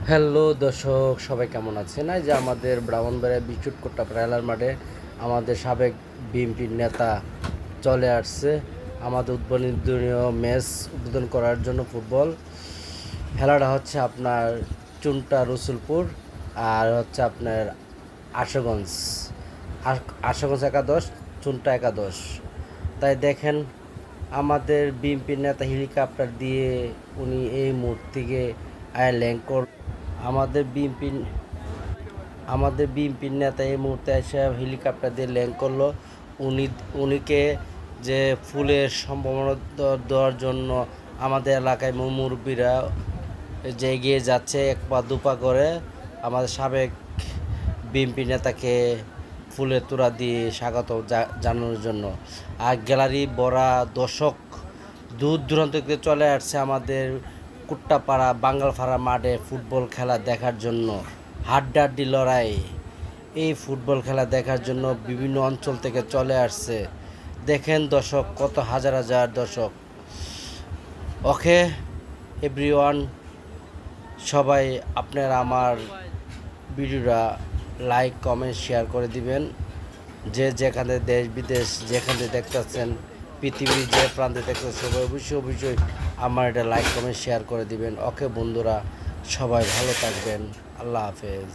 Hello দর্শক, সবাই কেমন আছেন? এই যে আমাদের ব্রাহ্মণবাড়িয়া বিচুটকুট্টা প্রাইলার মাঠে আমাদের সাবেক বিএনপির নেতা চলে আসছে আমাদের উদ্বোধনীয় ম্যাচ উদ্বোধন করার জন্য। ফুটবল খেলাটা হচ্ছে আপনার চুনটা রসুলপুর আর হচ্ছে আপনার আশুগঞ্জ। আশুগঞ্জ একাদশ, চুনটা একাদশ। তাই দেখেন আমাদের বিএনপির নেতা হেলিকপ্টার দিয়ে উনি এই মূর্তিকে ল্যান্ড আমাদের বিএনপি নেতা এই মুহূর্তে এসে হেলিকপ্টার দিয়ে ল্যান্ড করলো। উনি উনিকে যে ফুলের সম্ভাবনা দেওয়ার জন্য আমাদের এলাকায় মুরব্বীরা যে এগিয়ে যাচ্ছে এক পা দুপা করে আমাদের সাবেক বিএনপি নেতাকে ফুলের তোড়া দিয়ে স্বাগত জানানোর জন্য। আর গ্যালারি ভরা দর্শক দূর দূরান্ত থেকে চলে আসছে আমাদের কুট্টাপাড়া বাঙ্গালপাড়া মাঠে ফুটবল খেলা দেখার জন্য। হাড্ডাহাড্ডি লড়াই, এই ফুটবল খেলা দেখার জন্য বিভিন্ন অঞ্চল থেকে চলে আসছে। দেখেন দর্শক, কত হাজার হাজার দর্শক। ওকে এভরিওয়ান, সবাই আপনারা আমার ভিডিওটা লাইক কমেন্ট শেয়ার করে দিবেন। যে যেখানে দেশ বিদেশ যেখানে দেখতেছেন, পৃথিবীর যে প্রান্তে দেখতেছেন, সবাই অবশ্যই আমার এটা লাইক কমেন্ট শেয়ার করে দিবেন। ওকে বন্ধুরা, সবাই ভালো থাকবেন। আল্লাহ হাফেজ।